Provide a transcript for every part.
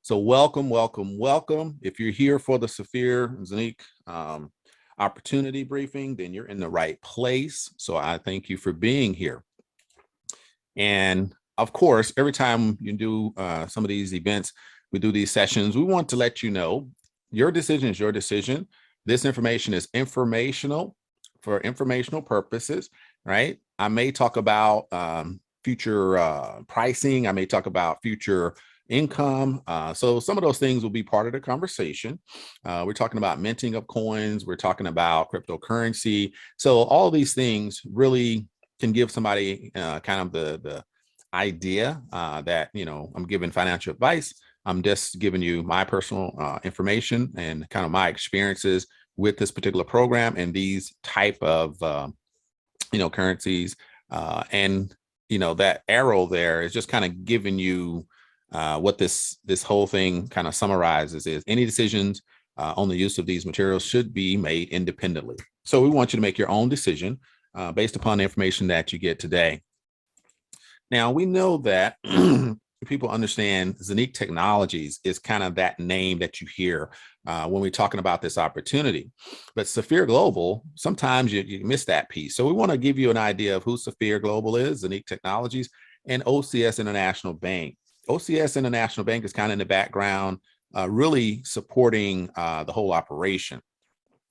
So welcome, welcome, welcome. If you're here for the Safir Zeniq opportunity briefing, then you're in the right place. So I thank you for being here. And of course, every time you do some of these events, we do these sessions, we want to let you know your decision is your decision. This information is informational for informational purposes, right? I may talk about future pricing. I may talk about future income. So some of those things will be part of the conversation. We're talking about minting of coins. We're talking about cryptocurrency. So all these things really can give somebody kind of the idea that, I'm giving financial advice. I'm just giving you my personal information and kind of my experiences with this particular program and these type of, currencies. And, that arrow there is just kind of giving you what this whole thing kind of summarizes is any decisions on the use of these materials should be made independently. So we want you to make your own decision based upon the information that you get today. Now, we know that people understand Zeniq Technologies is kind of that name that you hear when we're talking about this opportunity. But Safir Global, sometimes you miss that piece. So we want to give you an idea of who Safir Global is, Zeniq Technologies, and OCS International Bank. OCS International Bank is kind of in the background, really supporting the whole operation.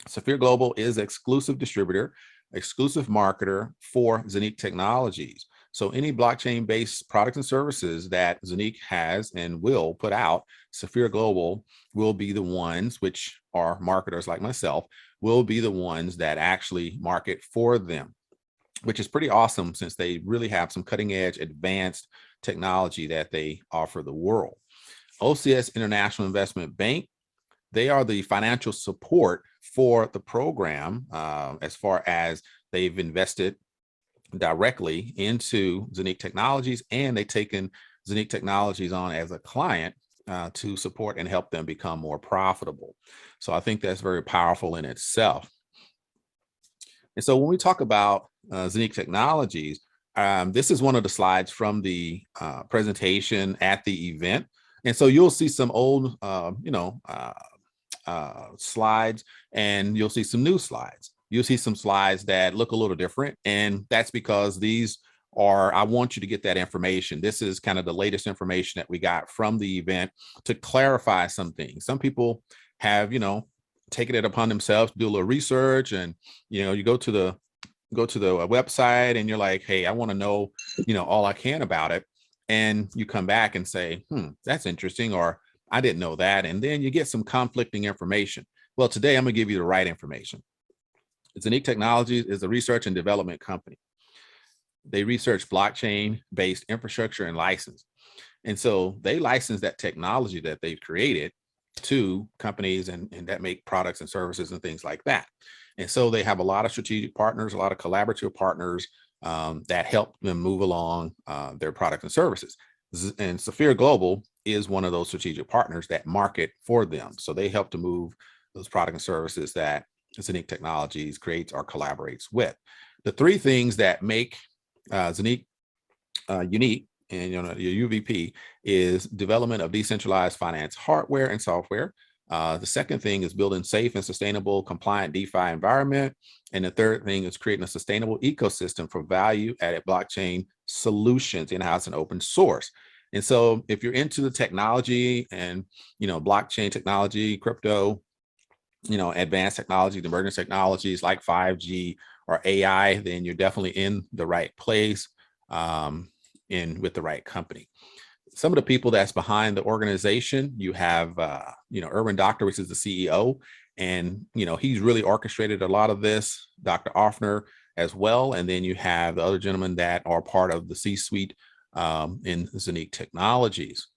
Safir Global is exclusive distributor, exclusive marketer for Zeniq Technologies. So any blockchain-based products and services that Zeniq has and will put out, Safir Global will be the ones, which are marketers like myself, will be the ones that actually market for them, which is pretty awesome since they really have some cutting-edge advanced technology that they offer the world. OCS International Investment Bank, they are the financial support for the program as far as they've invested directly into Zeniq Technologies, and they've taken Zeniq Technologies on as a client to support and help them become more profitable. So I think that's very powerful in itself. And so when we talk about Zeniq Technologies, this is one of the slides from the presentation at the event. And so you'll see some old, slides, and you'll see some new slides. You'll see some slides that look a little different, and that's because these are, I want you to get that information. This is kind of the latest information that we got from the event to clarify some things. Some people have, taken it upon themselves to do a little research, and, you go to the website and you're like, hey, I want to know, all I can about it. And you come back and say, that's interesting, or I didn't know that. And then you get some conflicting information. Well, today I'm gonna give you the right information. Zeniq Technologies is a research and development company. They research blockchain-based infrastructure and license. And so they license that technology that they've created to companies and that make products and services and things like that. And so they have a lot of strategic partners, a lot of collaborative partners that help them move along their products and services. And Safir Global is one of those strategic partners that market for them. So they help to move those products and services that Zeniq Technologies creates or collaborates with. The three things that make Zeniq unique, and your UVP, is development of decentralized finance hardware and software. The second thing is building safe and sustainable compliant DeFi environment. And the third thing is creating a sustainable ecosystem for value-added blockchain solutions in-house and open source. And so if you're into the technology and, blockchain technology, crypto, advanced technology, the emerging technologies like 5G or AI, then you're definitely in the right place with the right company. Some of the people that's behind the organization, you have, Erwin Doctor, which is the CEO, and, he's really orchestrated a lot of this, Dr. Offner as well. And then you have the other gentlemen that are part of the C-suite in Zeniq Technologies.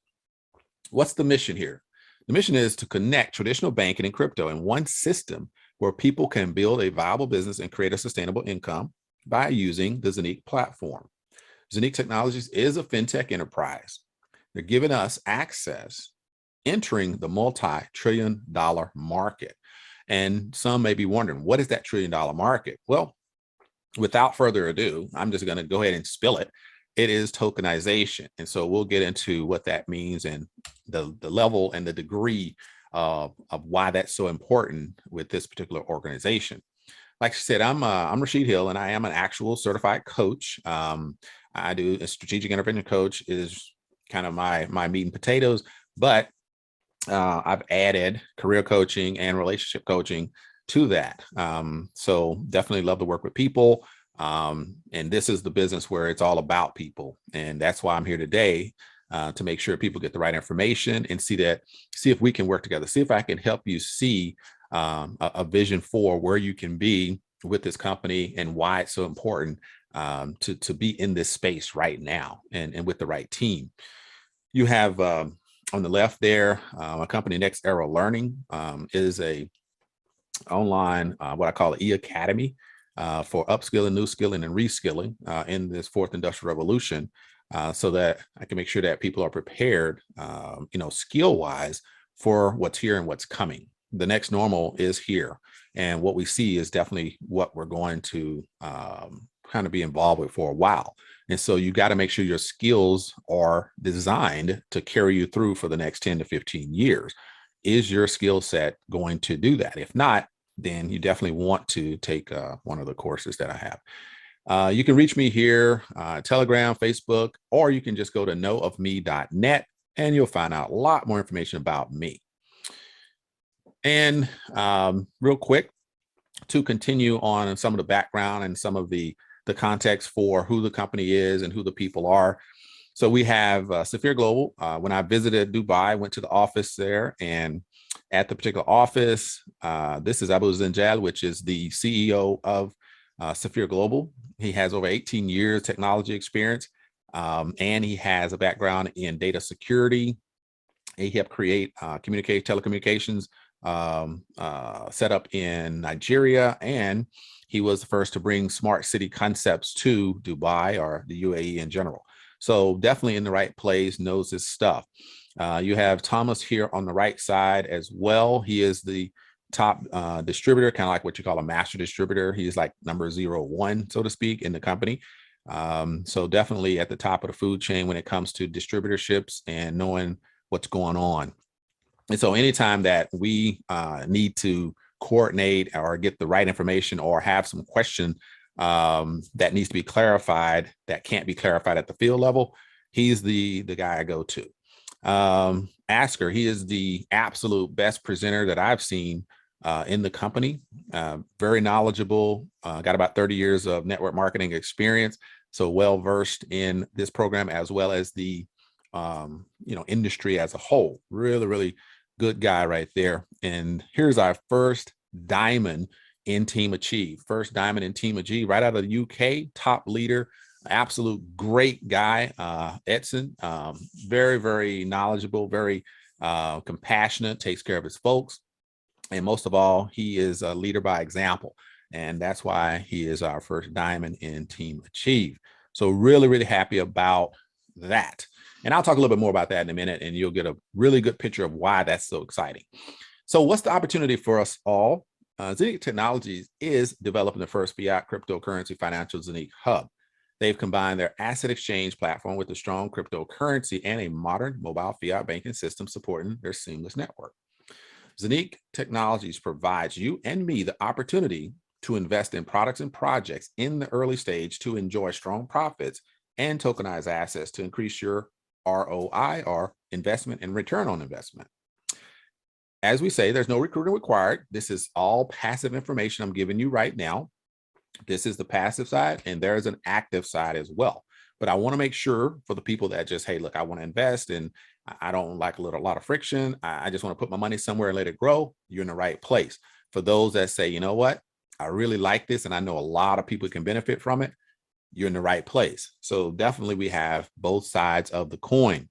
What's the mission here? The mission is to connect traditional banking and crypto in one system where people can build a viable business and create a sustainable income by using the Zeniq platform. Zeniq Technologies is a fintech enterprise. They're giving us access, entering the multi-trillion-dollar market. And some may be wondering, what is that trillion-dollar market? Well, without further ado, I'm just going to go ahead and spill it. it is tokenization. And so we'll get into what that means and the level and the degree of why that's so important with this particular organization. Like I said, I'm Rashid Hill, and I am an actual certified coach. I do a strategic intervention coach is kind of my meat and potatoes, but I've added career coaching and relationship coaching to that. So definitely love to work with people. And this is the business where it's all about people. And that's why I'm here today, to make sure people get the right information and see if we can work together, see if I can help you see a vision for where you can be with this company and why it's so important to be in this space right now and with the right team. You have on the left there, a company, Next Era Learning, is a online, what I call e-academy for upskilling, new skilling, and reskilling in this fourth industrial revolution, so that I can make sure that people are prepared, skill-wise for what's here and what's coming. The next normal is here. And what we see is definitely what we're going to kind of be involved with for a while. And so you got to make sure your skills are designed to carry you through for the next 10 to 15 years. Is your skill set going to do that? If not, then you definitely want to take one of the courses that I have. You can reach me here, Telegram, Facebook, or you can just go to knowofme.net and you'll find out a lot more information about me. And real quick, to continue on some of the background and some of the context for who the company is and who the people are. So we have Safir Global. When I visited Dubai, I went to the office there, and at the particular office, this is Abu Zenjal, which is the CEO of Safir Global. He has over 18 years technology experience, and he has a background in data security. He helped create telecommunications set up in Nigeria, and he was the first to bring smart city concepts to Dubai or the UAE in general. So definitely in the right place, knows his stuff. You have Thomas here on the right side as well. He is the top distributor, kind of like what you call a master distributor. He is like number 01, so to speak, in the company. So definitely at the top of the food chain when it comes to distributorships and knowing what's going on. And so anytime that we need to coordinate or get the right information or have some question that needs to be clarified, that can't be clarified at the field level, he's the guy I go to. Asker, he is the absolute best presenter that I've seen in the company. Very knowledgeable, got about 30 years of network marketing experience. So well-versed in this program as well as the industry as a whole. Really, really good guy right there. And here's our first diamond in Team Achieve. First diamond in Team Achieve right out of the UK, top leader, absolute great guy, Edson. Very, very knowledgeable, very compassionate, takes care of his folks. And most of all, he is a leader by example. And that's why he is our first diamond in Team Achieve. So really, really happy about that. And I'll talk a little bit more about that in a minute, and you'll get a really good picture of why that's so exciting. So what's the opportunity for us all? Zeniq Technology is developing the first fiat cryptocurrency financial Zeniq Hub. They've combined their asset exchange platform with a strong cryptocurrency and a modern mobile fiat banking system supporting their seamless network. Zeniq Technologies provides you and me the opportunity to invest in products and projects in the early stage to enjoy strong profits and tokenize assets to increase your ROI, or investment and return on investment. As we say, there's no recruiting required. This is all passive information I'm giving you right now. This is the passive side, and there's an active side as well. But I want to make sure for the people that just, hey, look, I want to invest and I don't like a lot of friction. I just want to put my money somewhere and let it grow. You're in the right place. For those that say, you know what, I really like this and I know a lot of people can benefit from it, you're in the right place. So definitely we have both sides of the coin.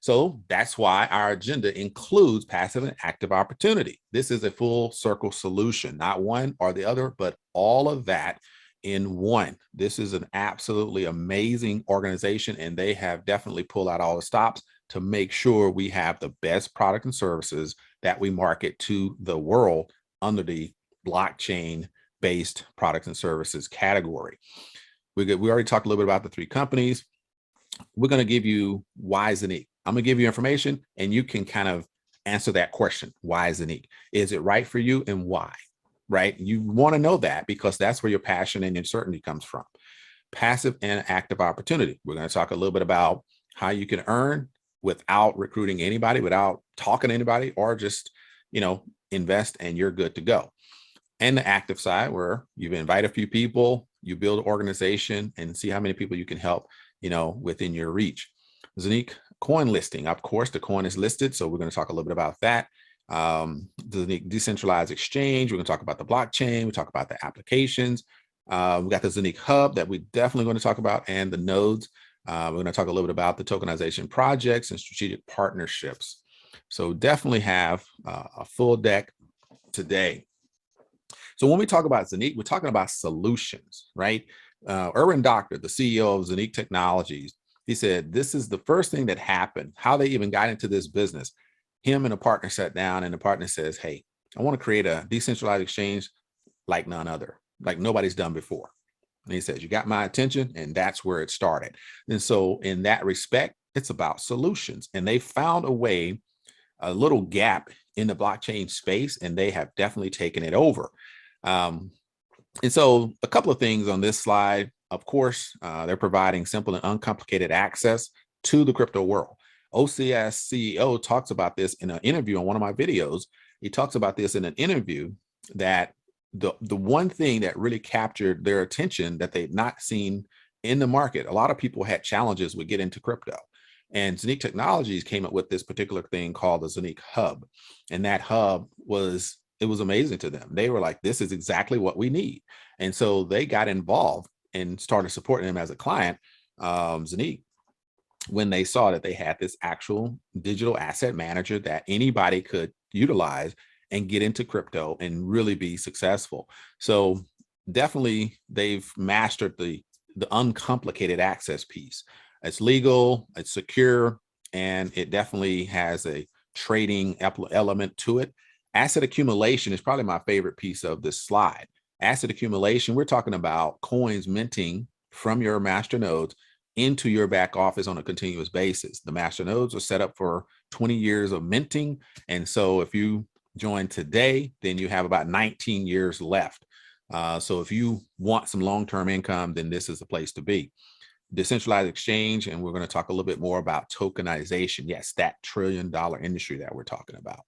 So that's why our agenda includes passive and active opportunity. This is a full circle solution, not one or the other, but all of that in one. This is an absolutely amazing organization, and they have definitely pulled out all the stops to make sure we have the best product and services that we market to the world under the blockchain-based products and services category. We already talked a little bit about the three companies. we're going to give you why Zeniq. I'm going to give you information and you can kind of answer that question. Why Zeniq? Is it right for you and why? Right? You want to know that because that's where your passion and uncertainty comes from. Passive and active opportunity. We're going to talk a little bit about how you can earn without recruiting anybody, without talking to anybody, or just, invest and you're good to go. And the active side where you invite a few people, you build an organization and see how many people you can help, within your reach. Zeniq coin listing. Of course, the coin is listed. So we're going to talk a little bit about that. The decentralized exchange. We're going to talk about the blockchain. We talk about the applications. We got the Zunik Hub that we're definitely going to talk about, and the nodes. We're going to talk a little bit about the tokenization projects and strategic partnerships. So definitely have a full deck today. So when we talk about Zeniq, we're talking about solutions, right? Erwin Doctor, the CEO of Zeniq Technologies, he said, this is the first thing that happened, how they even got into this business. Him and a partner sat down and the partner says, hey, I want to create a decentralized exchange like none other, like nobody's done before. And he says, you got my attention, and that's where it started. And so in that respect, it's about solutions. And they found a way, a little gap in the blockchain space, and they have definitely taken it over. And so a couple of things on this slide. Of course, they're providing simple and uncomplicated access to the crypto world. OCS CEO talks about this in an interview on one of my videos. He talks about this in an interview that the one thing that really captured their attention that they'd not seen in the market, a lot of people had challenges with getting into crypto. And Zeniq Technologies came up with this particular thing called the Zeniq Hub. And that hub was amazing to them. They were like, this is exactly what we need. And so they got involved and started supporting them as a client, Zeniq, when they saw that they had this actual digital asset manager that anybody could utilize and get into crypto and really be successful. So definitely they've mastered the uncomplicated access piece. It's legal, it's secure, and it definitely has a trading element to it. Asset accumulation is probably my favorite piece of this slide. Asset accumulation, we're talking about coins minting from your master nodes into your back office on a continuous basis. The master nodes are set up for 20 years of minting. And so if you join today, then you have about 19 years left. So if you want some long-term income, then this is the place to be. Decentralized exchange, and we're going to talk a little bit more about tokenization. Yes, that $1 trillion industry that we're talking about.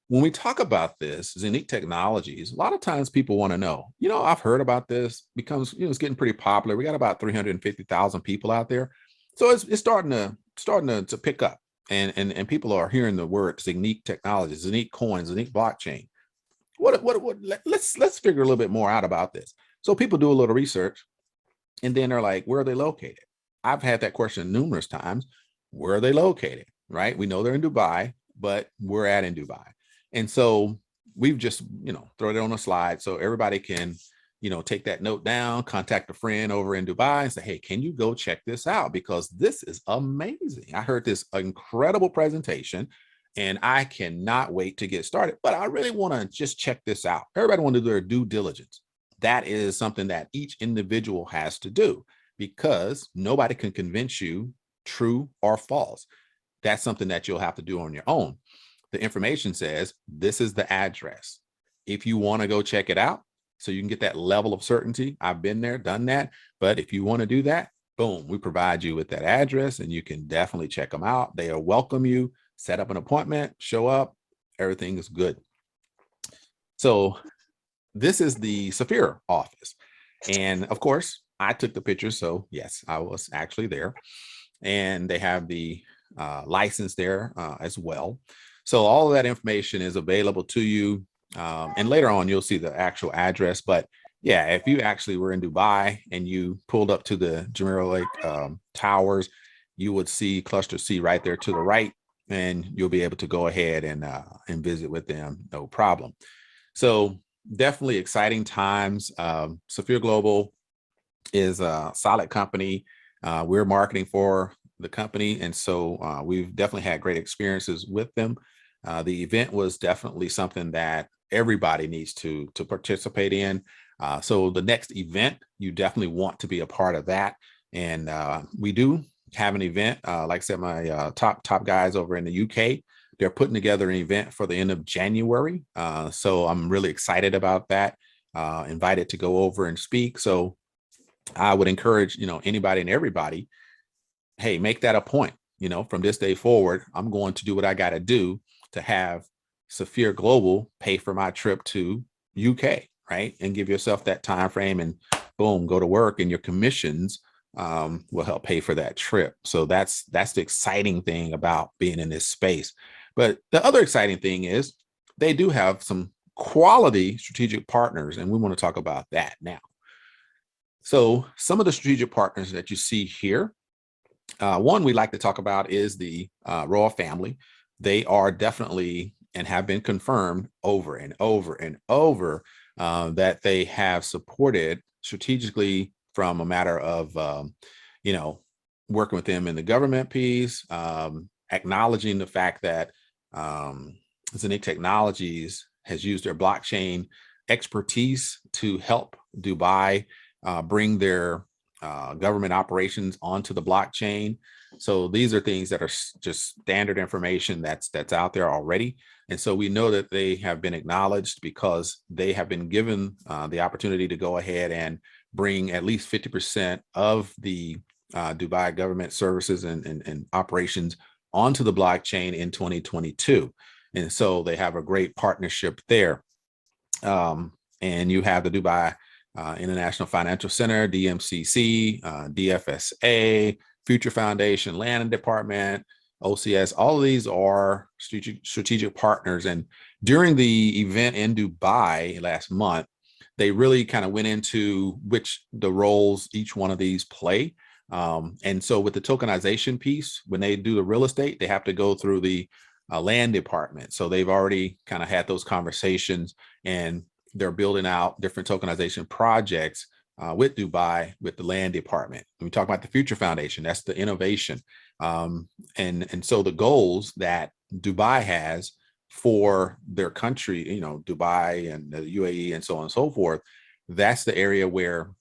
When we talk about this, Zeniq Technologies, a lot of times people want to know, I've heard about this, becomes, it's getting pretty popular. We got about 350,000 people out there. So it's starting to pick up. And people are hearing the word Zeniq Technology, Zeniq coins, Zeniq blockchain. Let's figure a little bit more out about this. So people do a little research, and then they're like, where are they located? I've had that question numerous times. Where are they located? Right? We know they're in Dubai, but we're in Dubai. And so we've just, throw it on a slide so everybody can, take that note down, contact a friend over in Dubai and say, hey, can you go check this out? Because this is amazing. I heard this incredible presentation and I cannot wait to get started, but I really want to just check this out. Everybody want to do their due diligence. That is something that each individual has to do because nobody can convince you true or false. That's something that you'll have to do on your own. The information says this is the address. If you want to go check it out, so you can get that level of certainty. I've been there, done that. But if you want to do that, boom, we provide you with that address and you can definitely check them out. They'll welcome you, set up an appointment, show up, everything is good. So this is the Safir office. And of course, I took the pictures. So yes, I was actually there. And they have the license there as well. So all of that information is available to you. And later on, you'll see the actual address. But yeah, if you actually were in Dubai and you pulled up to the Jumeirah Lake Towers, you would see Cluster C right there to the right, and you'll be able to go ahead and visit with them, no problem. So definitely exciting times. Safir Global is a solid company. We're marketing for the company, and so we've definitely had great experiences with them. The event was definitely something that everybody needs to participate in. So the next event, you definitely want to be a part of that. And we do have an event. Like I said, my top guys over in the UK, they're putting together an event for the end of January. So I'm really excited about that. Invited to go over and speak. So I would encourage, anybody and everybody, hey, make that a point. From this day forward, I'm going to do what I got to do to have Safir Global pay for my trip to UK, right? And give yourself that time frame and boom, go to work, and your commissions will help pay for that trip. So that's the exciting thing about being in this space. But the other exciting thing is they do have some quality strategic partners, and we want to talk about that now. So some of the strategic partners that you see here, one we like to talk about is the royal family. They are definitely and have been confirmed over and over and over that they have supported strategically from a matter of, working with them in the government piece, acknowledging the fact that Zeniq Technologies has used their blockchain expertise to help Dubai bring their government operations onto the blockchain. So these are things that are just standard information that's out there already. And so we know that they have been acknowledged because they have been given the opportunity to go ahead and bring at least 50% of the Dubai government services and operations onto the blockchain in 2022. And so they have a great partnership there. And you have the Dubai International Financial Center, DMCC, DFSA, Future Foundation, Land Department, OCS. All of these are strategic partners. And during the event in Dubai last month, they really kind of went into the roles each one of these play. And so with the tokenization piece, when they do the real estate, they have to go through the land department. So they've already kind of had those conversations, and they're building out different tokenization projects with Dubai, with the land department. When we talk about the Future Foundation, that's the innovation. And so the goals that Dubai has for their country, Dubai and the UAE and so on and so forth, that's the area where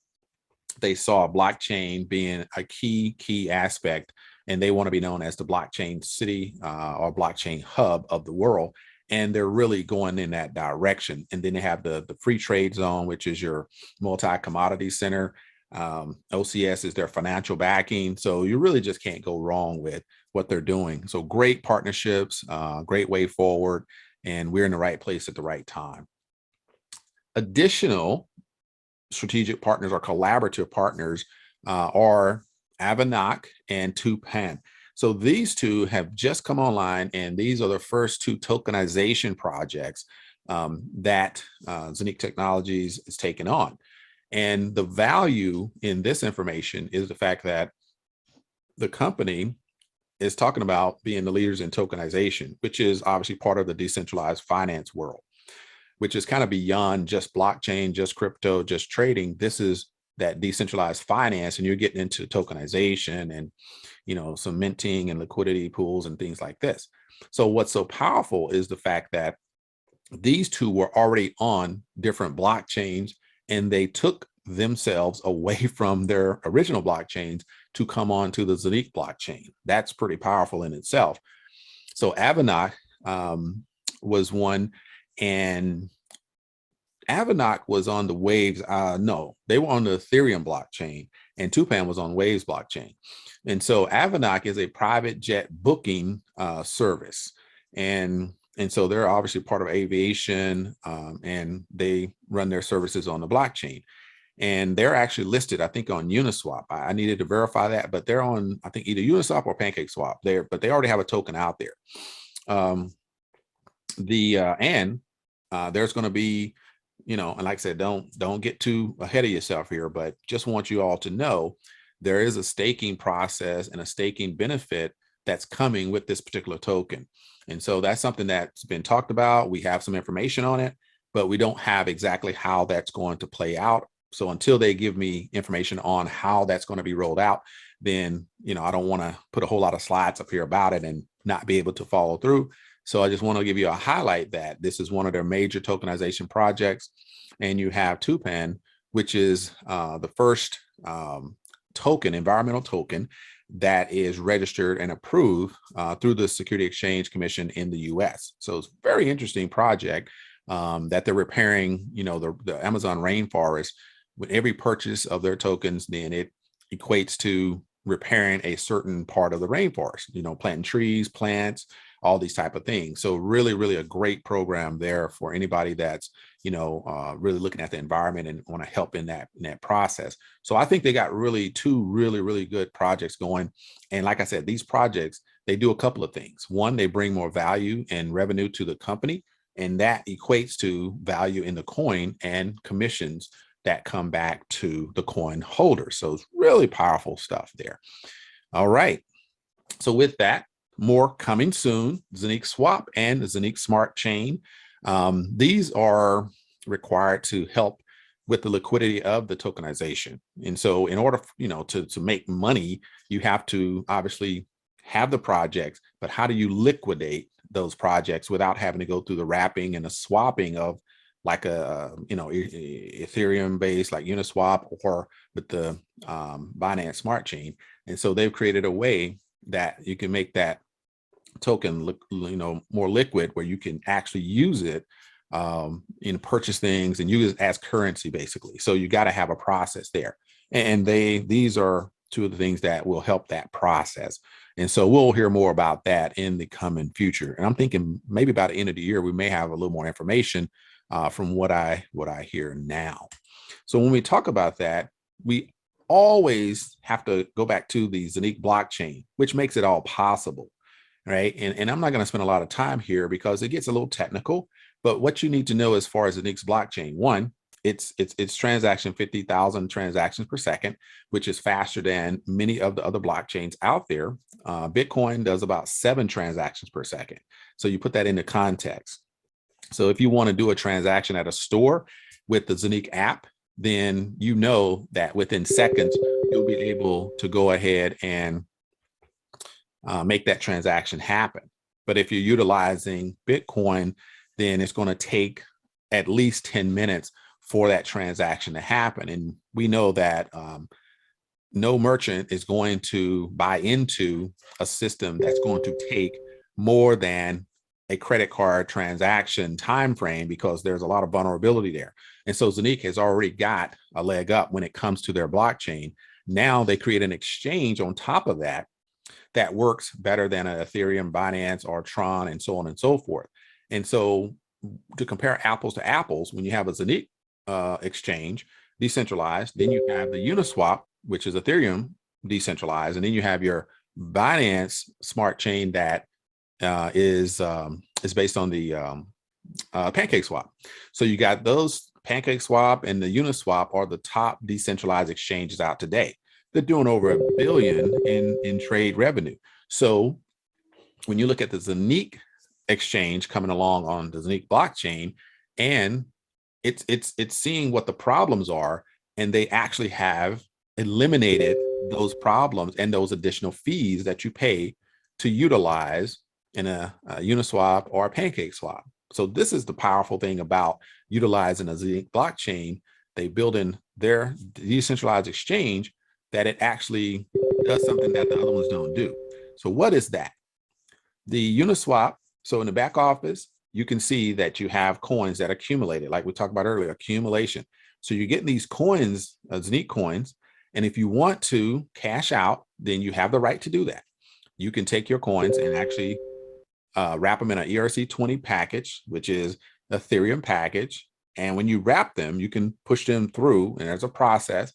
they saw blockchain being a key aspect, and they want to be known as the blockchain city or blockchain hub of the world. And they're really going in that direction. And then they have the free trade zone, which is your multi-commodity center. OCS is their financial backing. So you really just can't go wrong with what they're doing. So great partnerships, great way forward, and we're in the right place at the right time. Additional strategic partners or collaborative partners are Zeniq and Tupan. So these two have just come online, and these are the first two tokenization projects that Zeniq Technologies is taking on. And the value in this information is the fact that the company is talking about being the leaders in tokenization, which is obviously part of the decentralized finance world, which is kind of beyond just blockchain, just crypto, just trading. This is that decentralized finance, and you're getting into tokenization and some minting and liquidity pools and things like this. So what's so powerful is the fact that these two were already on different blockchains, and they took themselves away from their original blockchains to come on to the Zeniq blockchain. That's pretty powerful in itself. So Zeniq was one, and Zeniq was on the Waves. No, they were on the Ethereum blockchain, and Tupan was on Waves blockchain. And so Zeniq is a private jet booking service. And so they're obviously part of aviation, and they run their services on the blockchain. And they're actually listed, I think, on Uniswap. I needed to verify that, but they're on, I think, either Uniswap or Pancake Swap there, but they already have a token out there. There's going to be, and like I said, don't get too ahead of yourself here, but just want you all to know there is a staking process and a staking benefit that's coming with this particular token. And so that's something that's been talked about. We have some information on it, but we don't have exactly how that's going to play out. So until they give me information on how that's going to be rolled out, then, I don't want to put a whole lot of slides up here about it and not be able to follow through. So I just want to give you a highlight that this is one of their major tokenization projects. And you have Tupan, which is the first token, environmental token, that is registered and approved through the Security Exchange Commission in the US. So it's a very interesting project that they're repairing, the Amazon rainforest. With every purchase of their tokens, then it equates to repairing a certain part of the rainforest, planting trees, plants, all these type of things. So really, really a great program there for anybody that's, really looking at the environment and want to help in that process. So I think they got two really, really good projects going. And like I said, these projects, they do a couple of things. One, they bring more value and revenue to the company, and that equates to value in the coin and commissions that come back to the coin holder. So it's really powerful stuff there. All right. So with that, more coming soon, Zeniq Swap and the Zeniq Smart Chain. These are required to help with the liquidity of the tokenization. And so in order, to make money, you have to obviously have the projects, but how do you liquidate those projects without having to go through the wrapping and the swapping of like Ethereum based like Uniswap or with the Binance Smart Chain. And so they've created a way that you can make that token look, more liquid, where you can actually use it purchase things and use it as currency, basically. So you got to have a process there. And these are two of the things that will help that process. And so we'll hear more about that in the coming future. And I'm thinking maybe by the end of the year, we may have a little more information from what I hear now. So when we talk about that, we always have to go back to the Zeniq blockchain, which makes it all possible, right? And I'm not going to spend a lot of time here because it gets a little technical. But what you need to know as far as Zeniq's blockchain, one, it's transaction 50,000 transactions per second, which is faster than many of the other blockchains out there. Bitcoin does about 7 transactions per second. So you put that into context. So if you want to do a transaction at a store with the Zeniq app, then you know that within seconds, you'll be able to go ahead and make that transaction happen. But if you're utilizing Bitcoin, then it's going to take at least 10 minutes for that transaction to happen. And we know that no merchant is going to buy into a system that's going to take more than a credit card transaction time frame, because there's a lot of vulnerability there. And so Zeniq has already got a leg up when it comes to their blockchain. Now they create an exchange on top of that that works better than an Ethereum, Binance, or Tron, and so on and so forth. And so to compare apples to apples, when you have a Zeniq exchange decentralized, then you have the Uniswap, which is Ethereum decentralized, and then you have your Binance smart chain that is based on the Pancake swap. So you got those Pancake swap and the Uniswap are the top decentralized exchanges out today. They're doing over $1 billion in trade revenue. So when you look at the Zeniq exchange coming along on the Zeniq blockchain, and it's seeing what the problems are, and they actually have eliminated those problems and those additional fees that you pay to utilize in a Uniswap or a Pancake swap. So this is the powerful thing about utilizing a Zeniq blockchain. They build in their decentralized exchange that it actually does something that the other ones don't do. So what is that? The Uniswap, so in the back office, you can see that you have coins that accumulated, like we talked about earlier, accumulation. So you're getting these coins, Zeniq coins, and if you want to cash out, then you have the right to do that. You can take your coins and actually wrap them in an ERC20 package, which is Ethereum package. And when you wrap them, you can push them through, and there's a process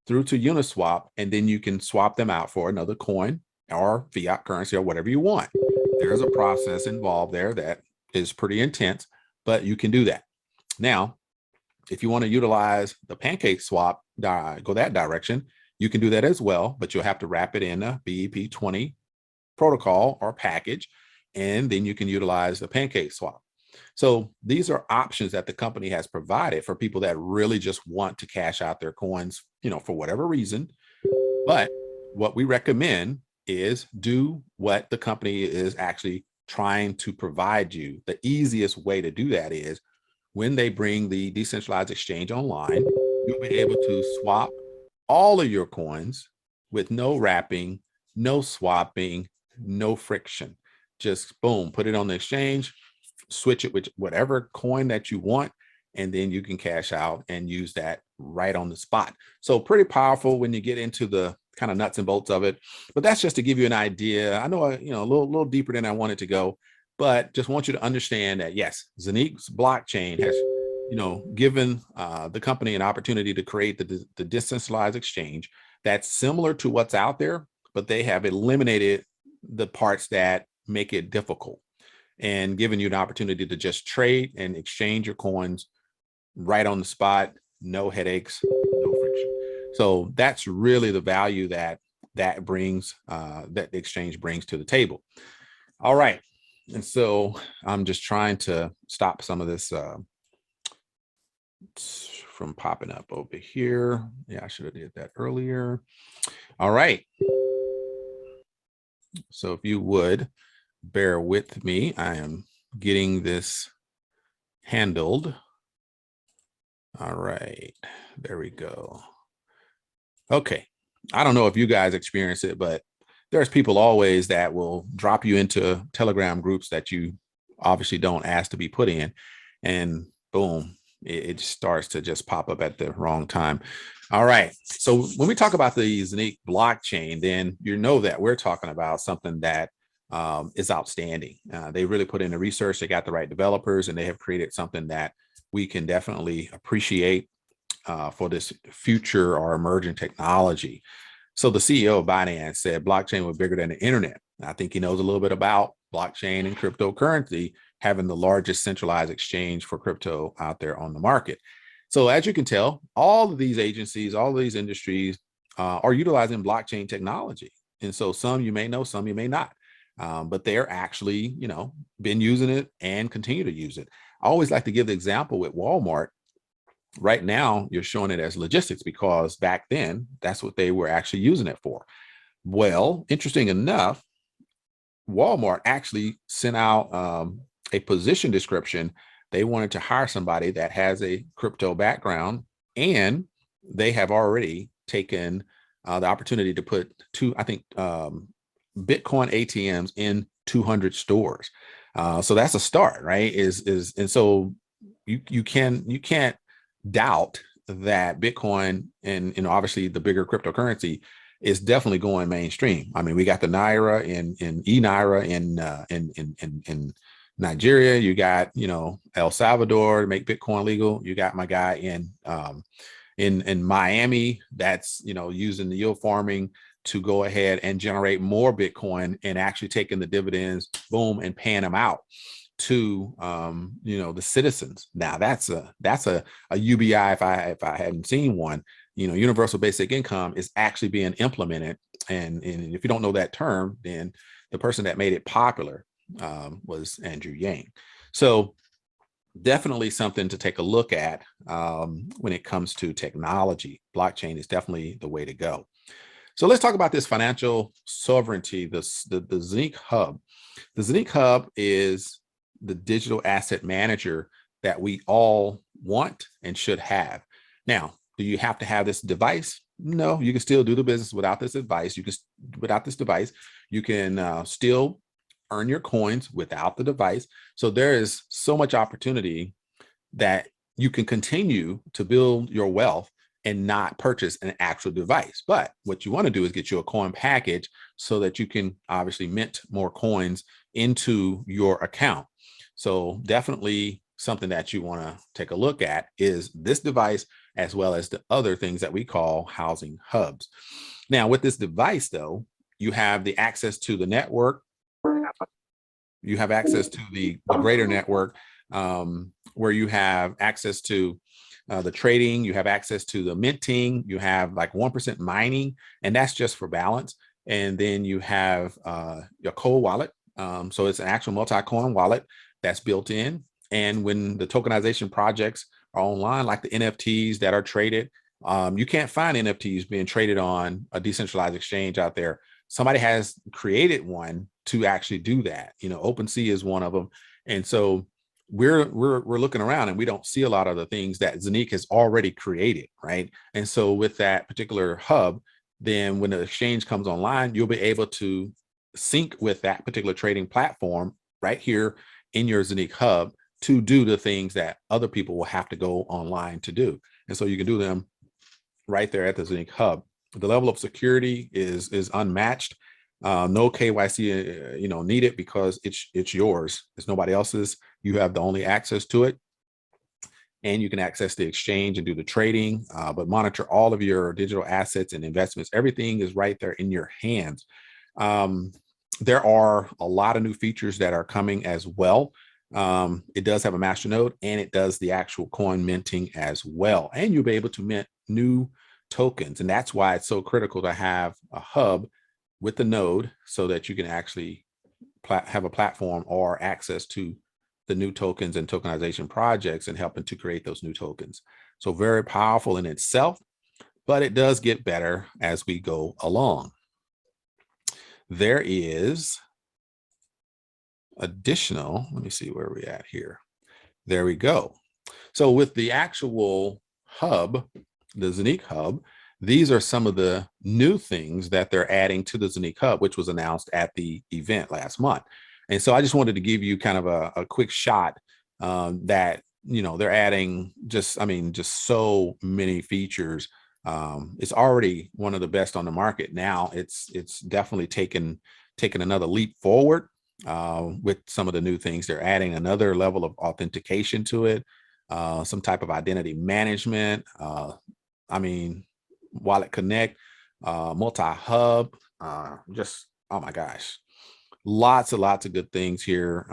through to Uniswap, and then you can swap them out for another coin or fiat currency or whatever you want. There's a process involved there that is pretty intense, but you can do that. Now, if you want to utilize the Pancake swap, go that direction, you can do that as well, but you'll have to wrap it in a BEP20 protocol or package, and then you can utilize the Pancake swap. So these are options that the company has provided for people that really just want to cash out their coins, for whatever reason. But what we recommend is do what the company is actually trying to provide you. The easiest way to do that is when they bring the decentralized exchange online, you'll be able to swap all of your coins with no wrapping no swapping, no friction. Just boom, put it on the exchange, switch it with whatever coin that you want, and then you can cash out and use that right on the spot. So pretty powerful when you get into the kind of nuts and bolts of it. But that's just to give you an idea. I know, a little deeper than I wanted to go, but just want you to understand that yes, Zeniq's blockchain has, given the company an opportunity to create the decentralized exchange that's similar to what's out there, but they have eliminated the parts that make it difficult and giving you an opportunity to just trade and exchange your coins right on the spot, no headaches, no friction. So that's really the value that brings, that the exchange brings to the table. All right. And so I'm just trying to stop some of this from popping up over here. Yeah, I should have did that earlier. All right. So if you would bear with me, I am getting this handled. All right, there we go. Okay, I don't know if you guys experience it, but there's people always that will drop you into Telegram groups that you obviously don't ask to be put in, and boom, it starts to just pop up at the wrong time. All right, so when we talk about the Zeniq blockchain, then you know that we're talking about something that is outstanding. They really put in the research, they got the right developers, and they have created something that we can definitely appreciate for this future or emerging technology. So the CEO of Binance said blockchain was bigger than the internet. I think he knows a little bit about blockchain and cryptocurrency having the largest centralized exchange for crypto out there on the market. So as you can tell, all of these agencies, all of these industries are utilizing blockchain technology. And so some you may know, some you may not. But they're actually, been using it and continue to use it. I always like to give the example with Walmart. Right now, you're showing it as logistics because back then, that's what they were actually using it for. Well, interesting enough, Walmart actually sent out a position description. They wanted to hire somebody that has a crypto background, and they have already taken the opportunity to put Bitcoin ATMs in 200 stores. So that's a start, right? And so you can't doubt that Bitcoin and obviously the bigger cryptocurrency is definitely going mainstream. I mean, we got the Naira in e-Naira in Nigeria. You got El Salvador to make Bitcoin legal. You got my guy in Miami that's using the yield farming to go ahead and generate more Bitcoin and actually taking the dividends, boom, and paying them out to the citizens. Now that's a UBI if I hadn't seen one. Universal basic income is actually being implemented, and if you don't know that term, then the person that made it popular was Andrew Yang. So definitely something to take a look at when it comes to technology. Blockchain is definitely the way to go. So let's talk about this financial sovereignty, the Zeniq Hub. The Zeniq Hub is the digital asset manager that we all want and should have. Now, do you have to have this device? No, you can still do the business without this device. Without this device, you can still earn your coins without the device. So there is so much opportunity that you can continue to build your wealth and not purchase an actual device. But what you want to do is get you a coin package so that you can obviously mint more coins into your account. So definitely something that you want to take a look at is this device, as well as the other things that we call housing hubs. Now, with this device, though, you have the access to the network. You have access to the greater network, where you have access to the trading, you have access to the minting, you have like 1% mining, and that's just for balance. And then you have your cold wallet. So it's an actual multi-coin wallet that's built in. And when the tokenization projects are online, like the NFTs that are traded, you can't find NFTs being traded on a decentralized exchange out there. Somebody has created one to actually do that. OpenSea is one of them. And so we're looking around and we don't see a lot of the things that Zeniq has already created, right? And so with that particular hub, then when the exchange comes online, you'll be able to sync with that particular trading platform right here in your Zeniq Hub to do the things that other people will have to go online to do. And so you can do them right there at the Zeniq Hub. The level of security is unmatched. No KYC, needed, because it's yours. It's nobody else's. You have the only access to it, and you can access the exchange and do the trading, but monitor all of your digital assets and investments. Everything is right there in your hands. There are a lot of new features that are coming as well. It does have a master node, and it does the actual coin minting as well. And you'll be able to mint new tokens. And that's why it's so critical to have a hub with the node, so that you can actually have a platform or access to the new tokens and tokenization projects and helping to create those new tokens. So very powerful in itself, but it does get better as we go along. There is additional, let me see where we're at here. There we go. So with the actual hub, the Zeniq Hub, these are some of the new things that they're adding to the Zeniq Hub, which was announced at the event last month. And so I just wanted to give you kind of a quick shot that, they're adding just so many features. It's already one of the best on the market. Now it's definitely taken another leap forward with some of the new things. They're adding another level of authentication to it, some type of identity management. Wallet Connect, multi-hub, just, oh my gosh, lots of good things here.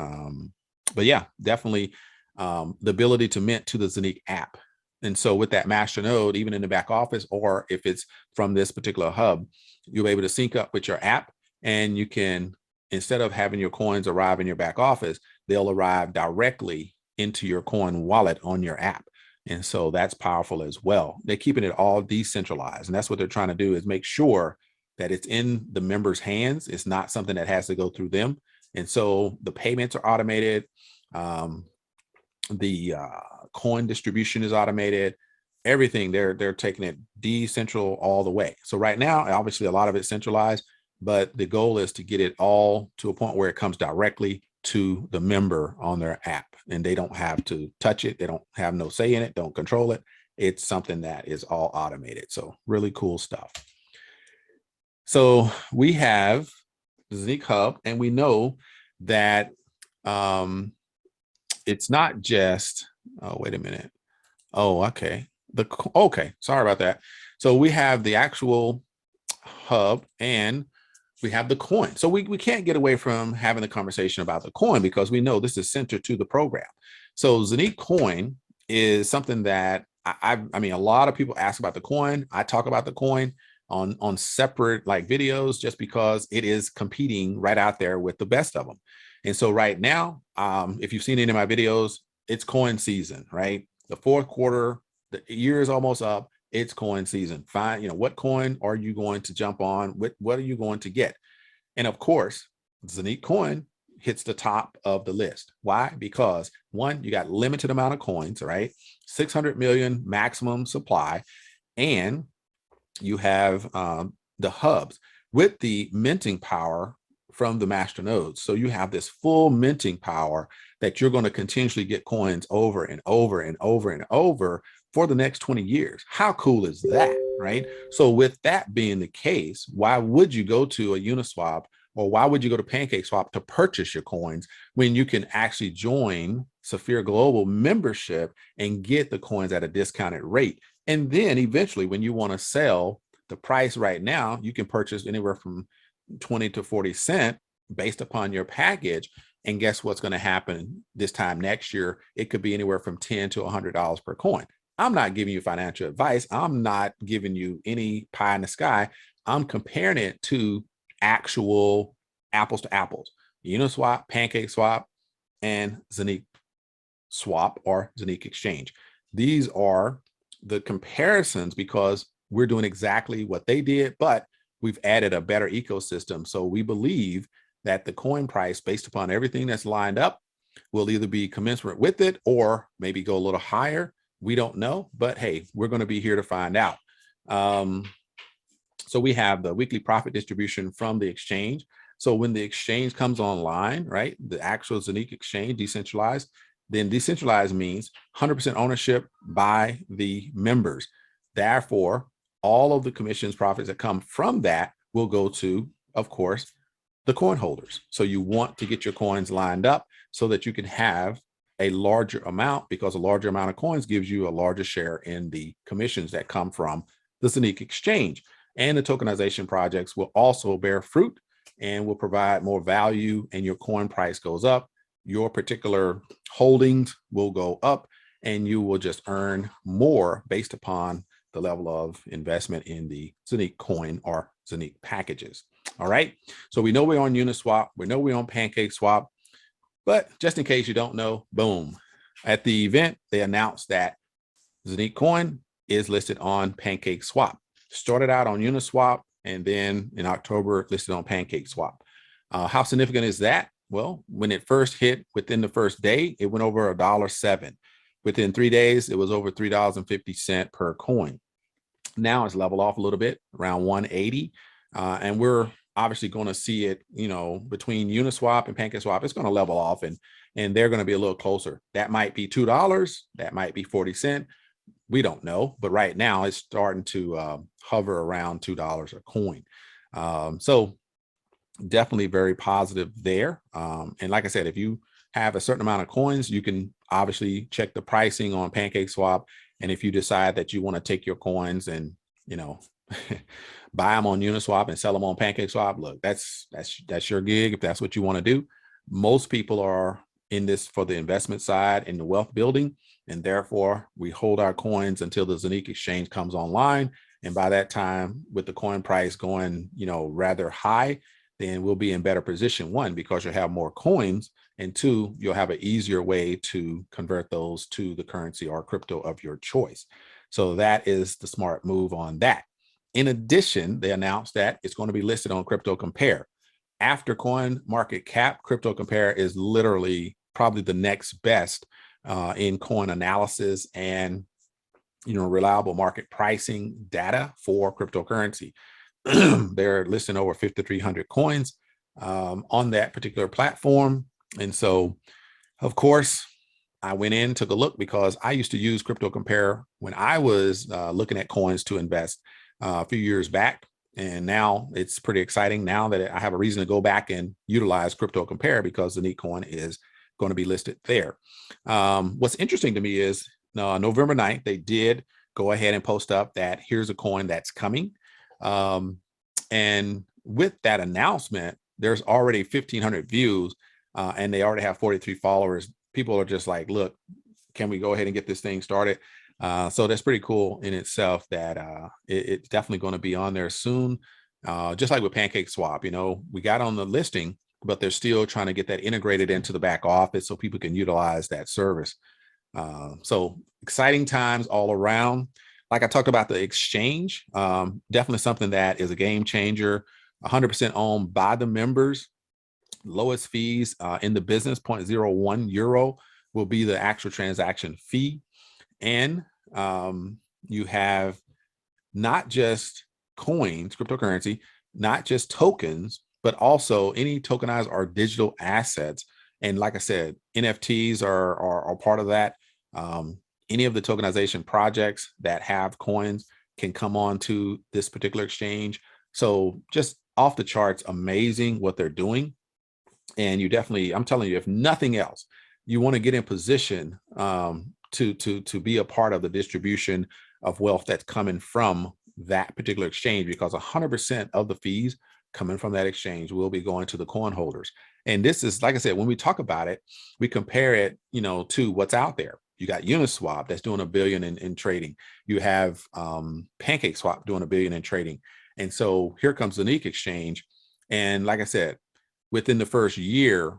But yeah, definitely the ability to mint to the Zeniq app. And so with that master node, even in the back office, or if it's from this particular hub, you'll be able to sync up with your app, and you can, instead of having your coins arrive in your back office, they'll arrive directly into your coin wallet on your app. And so that's powerful as well. They're keeping it all decentralized. And that's what they're trying to do, is make sure that it's in the members' hands. It's not something that has to go through them. And so the payments are automated. The coin distribution is automated. Everything, they're taking it decentral all the way. So right now, obviously a lot of it's centralized, but the goal is to get it all to a point where it comes directly to the member on their app, and they don't have to touch it. They don't have no say in it, don't control it. It's something that is all automated. So really cool stuff. So we have the Zeniq Hub, and we know that it's not just, oh, wait a minute. Oh, okay. Okay, sorry about that. So we have the actual hub, and we have the coin. So we can't get away from having the conversation about the coin, because we know this is centered to the program. So Zeniq coin is something that I mean, a lot of people ask about the coin. I talk about the coin on separate videos, just because it is competing right out there with the best of them. And so right now, if you've seen any of my videos, it's coin season, right? The fourth quarter, the year is almost up. It's coin season. Fine. What coin are you going to jump on? What are you going to get? And of course, Zeniq coin hits the top of the list. Why? Because one, you got limited amount of coins, right? 600 million maximum supply. And you have the hubs with the minting power from the master nodes. So you have this full minting power that you're going to continuously get coins over and over and over and over for the next 20 years. How cool is that, right? So with that being the case, why would you go to a Uniswap, or why would you go to Pancake Swap to purchase your coins when you can actually join Safir Global membership and get the coins at a discounted rate? And then eventually, when you want to sell, the price right now, you can purchase anywhere from 20 to 40 cents based upon your package. And guess what's going to happen this time next year? It could be anywhere from $10 to $100 per coin. I'm not giving you financial advice. I'm not giving you any pie in the sky. I'm comparing it to actual apples to apples. Uniswap, Pancake Swap, and Zeniq Swap, or Zeniq Exchange. These are the comparisons, because we're doing exactly what they did, but we've added a better ecosystem. So we believe that the coin price, based upon everything that's lined up, will either be commensurate with it or maybe go a little higher. We don't know, but hey, we're going to be here to find out. So we have the weekly profit distribution from the exchange. So when the exchange comes online, right, the actual Zeniq Exchange, decentralized, then decentralized means 100% ownership by the members. Therefore, all of the commissions, profits that come from that will go to, of course, the coin holders. So you want to get your coins lined up so that you can have a larger amount, because a larger amount of coins gives you a larger share in the commissions that come from the Zeniq Exchange. And the tokenization projects will also bear fruit and will provide more value, and your coin price goes up. Your particular holdings will go up, and you will just earn more based upon the level of investment in the Zeniq coin or Zeniq packages. All right. So we know we're on Uniswap. We know we're on Pancake Swap. But just in case you don't know, boom. At the event, they announced that Zeniq coin is listed on Pancake Swap. Started out on Uniswap, and then in October, listed on Pancake Swap. How significant is that? Well, when it first hit, within the first day, it went over $1.07. Within 3 days, it was over $3.50 per coin. Now it's leveled off a little bit, around 180. And we're obviously going to see it, you know, between Uniswap and Pancake Swap, it's going to level off, and they're going to be a little closer. That might be $2. That might be 40 cents. We don't know, but right now it's starting to hover around $2 a coin. So definitely very positive there. And like I said, if you have a certain amount of coins, you can obviously check the pricing on Pancake Swap. And if you decide that you want to take your coins and, you know, buy them on Uniswap and sell them on Pancake Swap, look, that's your gig if that's what you want to do. Most people are in this for the investment side and the wealth building, and therefore we hold our coins until the Zeniq Exchange comes online. And by that time, with the coin price going, you know, rather high, then we'll be in better position. One, because you'll have more coins, and two, you'll have an easier way to convert those to the currency or crypto of your choice. So that is the smart move on that. In addition, they announced that it's going to be listed on Crypto Compare. After Coin Market Cap, Crypto Compare is literally probably the next best in coin analysis and, you know, reliable market pricing data for cryptocurrency. They're listing over 5,300 coins on that particular platform. And so, of course, I went in, took a look, because I used to use Crypto Compare when I was looking at coins to invest a few years back. And now it's pretty exciting now that I have a reason to go back and utilize Crypto Compare, because the Zeniq coin is going to be listed there. What's interesting to me is November 9th, they did go ahead and post up that here's a coin that's coming. And with that announcement, there's already 1,500 views and they already have 43 followers. People are just like, look, can we go ahead and get this thing started? So that's pretty cool in itself that it's definitely going to be on there soon. Just like with Pancake Swap, you know, we got on the listing, but they're still trying to get that integrated into the back office so people can utilize that service. So exciting times all around. Like I talked about the exchange, definitely something that is a game changer, 100% owned by the members. Lowest fees in the business, 0.01 euro will be the actual transaction fee. And you have not just coins, cryptocurrency, not just tokens, but also any tokenized or digital assets. And like I said, NFTs are part of that. Any of the tokenization projects that have coins can come on to this particular exchange. So just off the charts, amazing what they're doing. And you definitely, I'm telling you, if nothing else, you want to get in position to be a part of the distribution of wealth that's coming from that particular exchange, because 100% of the fees coming from that exchange will be going to the coin holders. And this is, like I said, when we talk about it, we compare it, you know, to what's out there. You got Uniswap that's doing $1 billion in trading. You have Pancake Swap doing $1 billion in trading. And so here comes the Zeniq Exchange. And like I said, within the first year,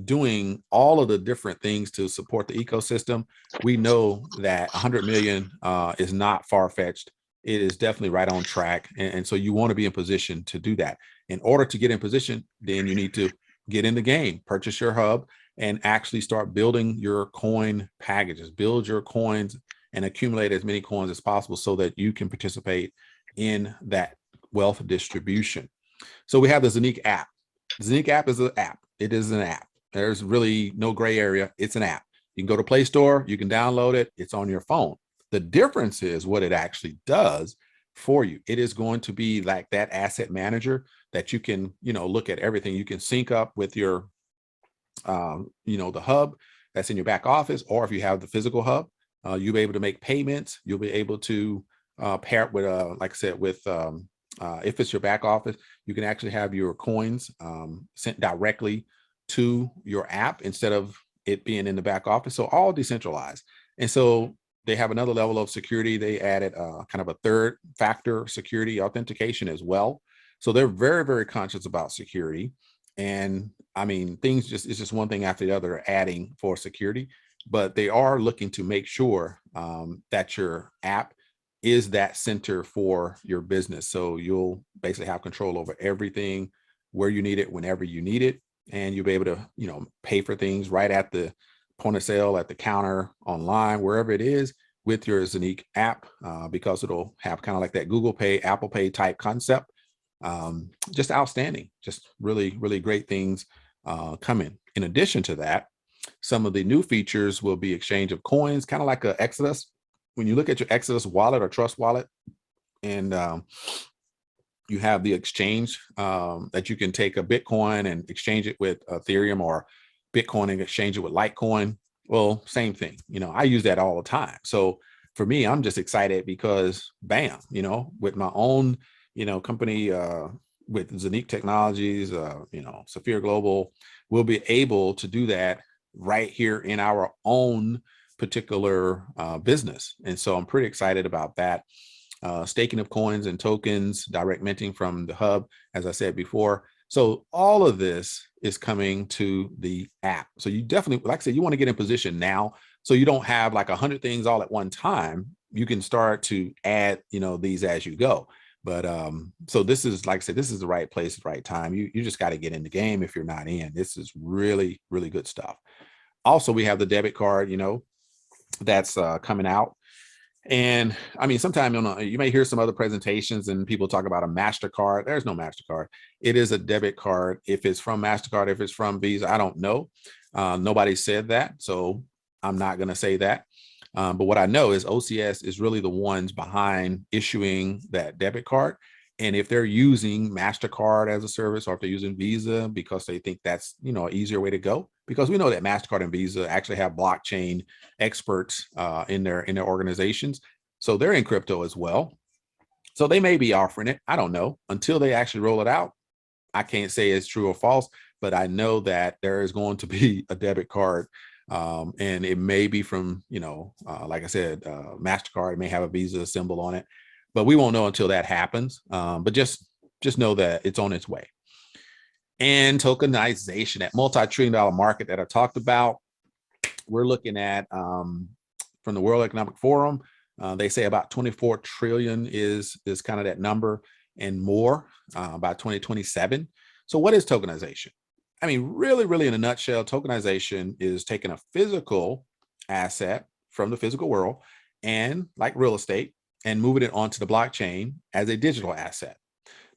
doing all of the different things to support the ecosystem, we know that 100 million is not far-fetched. It is definitely right on track. And so you want to be in position to do that. In order to get in position, then you need to get in the game, purchase your hub, and actually start building your coin packages, build your coins and accumulate as many coins as possible so that you can participate in that wealth distribution. So we have the Zeniq app. Zeniq app is an app. It is an app. There's really no gray area. It's an app. You can go to Play Store, you can download it. It's on your phone. The difference is what it actually does for you. It is going to be like that asset manager that you can, look at everything. You can sync up with your, the hub that's in your back office, or if you have the physical hub, you'll be able to make payments. You'll be able to pair it with, like I said, with if it's your back office, you can actually have your coins sent directly to your app instead of it being in the back office. So all decentralized. And so they have another level of security. They added kind of a third factor security authentication as well. So they're very, very conscious about security. And I mean, it's just one thing after the other adding for security, but they are looking to make sure that your app is that center for your business. So you'll basically have control over everything, where you need it, whenever you need it, and you'll be able to, pay for things right at the point of sale, at the counter, online, wherever it is, with your Zeniq app, because it'll have kind of like that Google Pay, Apple Pay type concept. Just outstanding, just really, really great things coming. In addition to that, some of the new features will be exchange of coins, kind of like a Exodus. When you look at your Exodus wallet or Trust wallet, and you have the exchange that you can take a Bitcoin and exchange it with Ethereum, or Bitcoin and exchange it with Litecoin. Well, same thing. I use that all the time. So for me, I'm just excited because bam, with my own, company, with Zeniq Technologies, Safir Global, we'll be able to do that right here in our own particular business. And so I'm pretty excited about that. Staking of coins and tokens, direct minting from the hub, as I said before. So all of this is coming to the app. So you definitely, like I said, you want to get in position now, so you don't have like 100 things all at one time. You can start to add, these as you go. But so this is, like I said, this is the right place, the right time. You just got to get in the game if you're not in. This is really, really good stuff. Also, we have the debit card, that's coming out. And I mean, sometimes you may hear some other presentations and people talk about a MasterCard. There's no MasterCard. It is a debit card. If it's from MasterCard, if it's from Visa, I don't know. Nobody said that, so I'm not going to say that. But what I know is OCS is really the ones behind issuing that debit card. And if they're using MasterCard as a service, or if they're using Visa because they think that's, an easier way to go, because we know that MasterCard and Visa actually have blockchain experts in their organizations. So they're in crypto as well. So they may be offering it. I don't know. Until they actually roll it out, I can't say it's true or false, but I know that there is going to be a debit card. And it may be from, like I said, MasterCard. It may have a Visa symbol on it, but we won't know until that happens. But just know that it's on its way. And tokenization, that multi-trillion-dollar market that I talked about, we're looking at from the World Economic Forum. They say about 24 trillion is kind of that number, and more by 2027. So what is tokenization? I mean, really, really in a nutshell, tokenization is taking a physical asset from the physical world, and like real estate, and moving it onto the blockchain as a digital asset.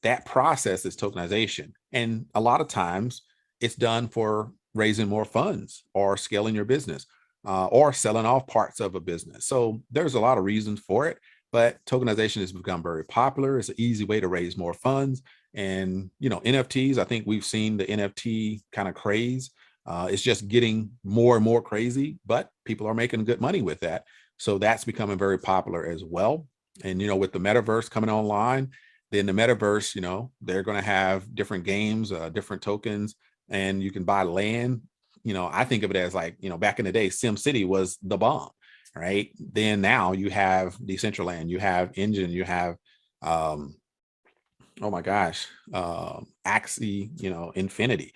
That process is tokenization. And a lot of times it's done for raising more funds, or scaling your business, or selling off parts of a business. So there's a lot of reasons for it, but tokenization has become very popular. It's an easy way to raise more funds. And, NFTs, I think we've seen the NFT kind of craze. It's just getting more and more crazy, but people are making good money with that. So that's becoming very popular as well. And, with the metaverse coming online, then the metaverse, they're going to have different games, different tokens, and you can buy land. I think of it as like, back in the day, Sim City was the bomb, right? Then now you have Decentraland, you have Engine, you have, oh my gosh, Axie, Infinity.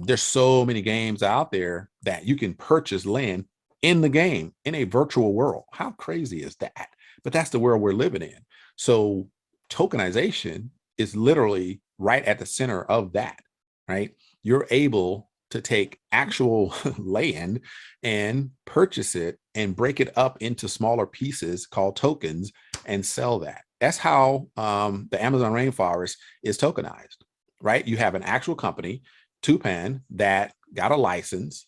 There's so many games out there that you can purchase land in the game, in a virtual world. How crazy is that? But that's the world we're living in. So tokenization is literally right at the center of that, right? You're able to take actual land and purchase it and break it up into smaller pieces called tokens and sell that. That's how the Amazon rainforest is tokenized, right? You have an actual company, Tupan, that got a license.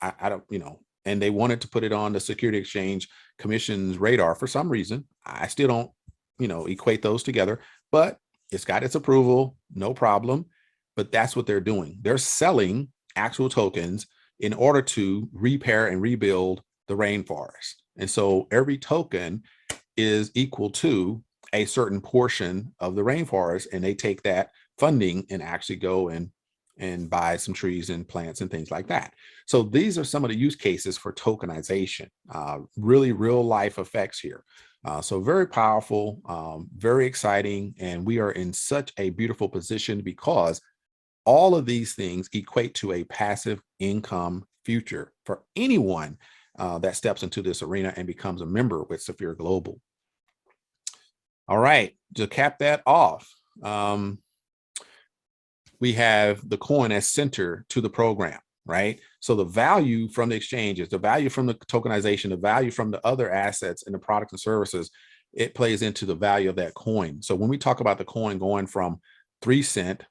I don't, and they wanted to put it on the Security Exchange Commission's radar for some reason. I still don't, equate those together, but it's got its approval, no problem. But that's what they're doing. They're selling actual tokens in order to repair and rebuild the rainforest. And so every token is equal to a certain portion of the rainforest, and they take that funding and actually go and buy some trees and plants and things like that. So these are some of the use cases for tokenization, really real life effects here. So very powerful, very exciting, and we are in such a beautiful position because all of these things equate to a passive income future for anyone that steps into this arena and becomes a member with Safir Global. All right, to cap that off, we have the coin as center to the program, right? So the value from the exchanges, the value from the tokenization, the value from the other assets and the products and services, it plays into the value of that coin. So when we talk about the coin going from 3 cents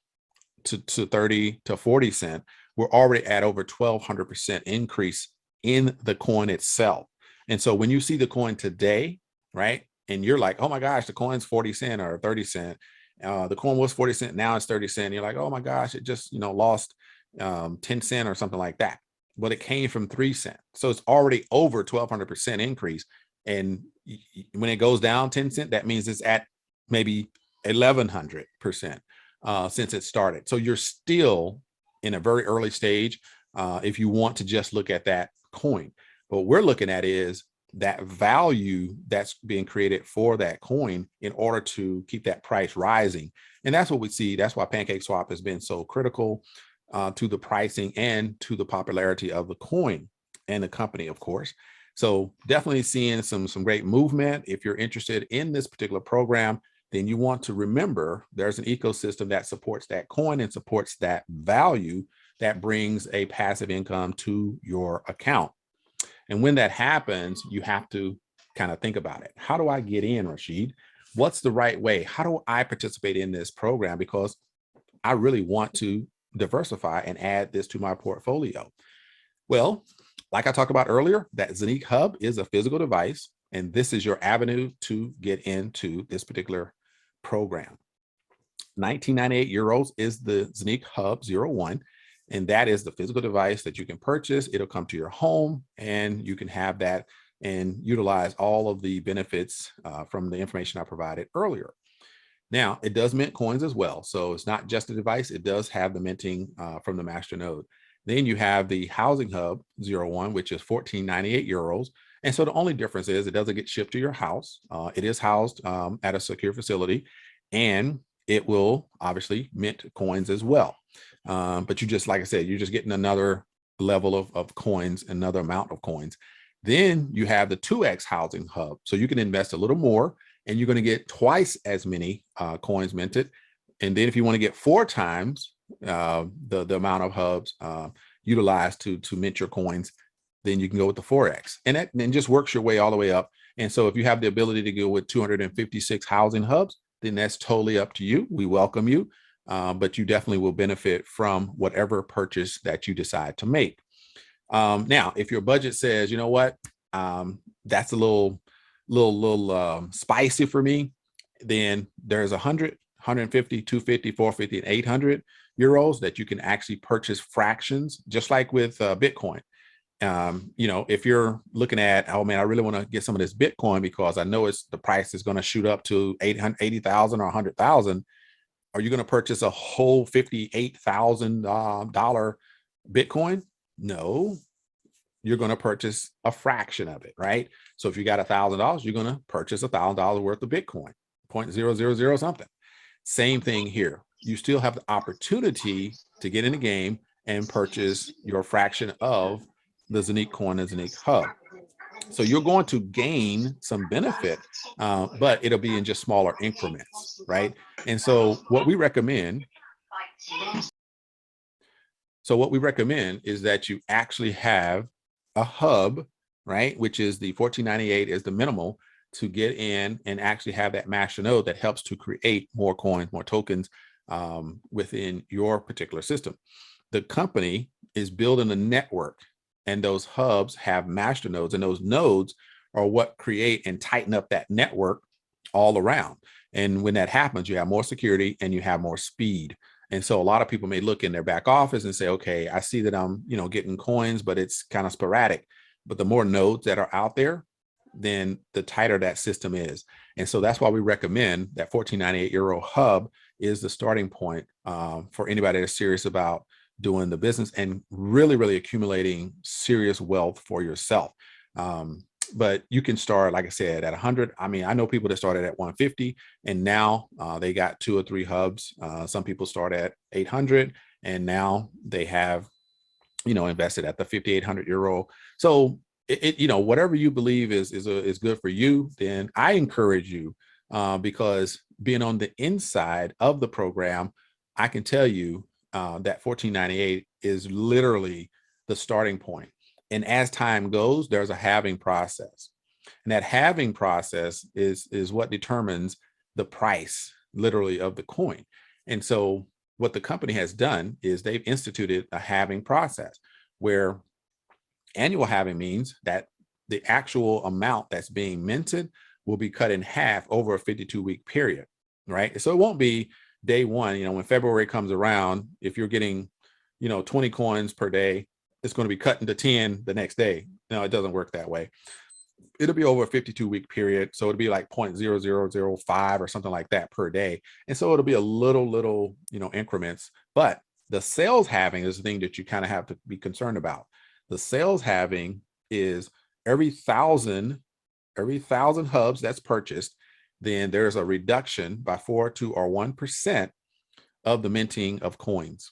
to 30 to 40 cents, we're already at over 1,200% increase in the coin itself. And so when you see the coin today, right, and you're like, oh my gosh, the coin's 40 cents or 30 cents. The coin was 40 cents, now it's 30 cents. You're like, oh my gosh, it just lost 10 cents or something like that. But it came from 3 cents. So it's already over 1,200% increase. And when it goes down 10 cents, that means it's at maybe 1,100% since it started. So you're still in a very early stage if you want to just look at that coin. But what we're looking at is that value that's being created for that coin in order to keep that price rising. And that's what we see. That's why Pancake Swap has been so critical to the pricing and to the popularity of the coin and the company, of course. So definitely seeing some great movement. If you're interested in this particular program, then you want to remember there's an ecosystem that supports that coin and supports that value that brings a passive income to your account. And when that happens, you have to kind of think about it. How do I get in, Rashid? What's the right way? How do I participate in this program? Because I really want to diversify and add this to my portfolio. Well, like I talked about earlier, that Zeniq Hub is a physical device, and this is your avenue to get into this particular program. 1998 euros is the Zeniq Hub 01. And that is the physical device that you can purchase. It'll come to your home and you can have that and utilize all of the benefits from the information I provided earlier. Now, it does mint coins as well. So it's not just a device. It does have the minting from the master node. Then you have the Housing Hub 01, which is 1498 euros. And so the only difference is it doesn't get shipped to your house. It is housed at a secure facility, and it will obviously mint coins as well. But you just, like I said, you're just getting another level of coins, another amount of coins. Then you have the 2x Housing Hub. So you can invest a little more and you're going to get twice as many coins minted. And then if you want to get 4 times the amount of hubs utilized to mint your coins, then you can go with the 4x. And that then just works your way all the way up. And so if you have the ability to go with 256 housing hubs, then that's totally up to you. We welcome you. But you definitely will benefit from whatever purchase that you decide to make. Now, if your budget says, you know what, that's a little spicy for me, then there's 100, 150, 250, 450, and 800 euros that you can actually purchase fractions, just like with Bitcoin. If you're looking at, oh man, I really want to get some of this Bitcoin because I know the price is going to shoot up to 80,000 or 100,000. Are you going to purchase a whole $58,000 Bitcoin? No, you're going to purchase a fraction of it, right? So if you got $1,000, you're going to purchase $1,000 worth of Bitcoin, 0.000 something. Same thing here. You still have the opportunity to get in the game and purchase your fraction of the Zeniq coin and Zeniq Hub. So you're going to gain some benefit, but it'll be in just smaller increments, right? And so what we recommend is that you actually have a hub, right? Which is the 1498 is the minimal. to get in and actually have that master node that helps to create more coins, more tokens within your particular system. The company is building a network, and those hubs have master nodes, and those nodes are what create and tighten up that network all around. And when that happens, you have more security and you have more speed. And so a lot of people may look in their back office and say, okay, I see that I'm, getting coins, but it's kind of sporadic. But the more nodes that are out there, then the tighter that system is. And so that's why we recommend that 1498 euro hub is the starting point for anybody that's serious about doing the business and really, really accumulating serious wealth for yourself. But you can start, like I said, at 100. I mean, I know people that started at 150 and now they got 2 or 3 hubs. Some people start at 800 and now they have, invested at the 5,800 euro. So whatever you believe is good for you, then I encourage you because being on the inside of the program, I can tell you that 1498 is literally the starting point. And as time goes, there's a halving process. And that halving process is what determines the price, literally, of the coin. And so what the company has done is they've instituted a halving process where annual halving means that the actual amount that's being minted will be cut in half over a 52-week period, right? So it won't be day one, when February comes around, if you're getting, 20 coins per day, it's going to be cut into 10 the next day. No, it doesn't work that way. It'll be over a 52-week period. So it'll be like 0.0005 or something like that per day. And so it'll be a little, increments. But the sales halving is the thing that you kind of have to be concerned about. The sales halving is every thousand hubs that's purchased, then there's a reduction by 4, 2, or 1% of the minting of coins.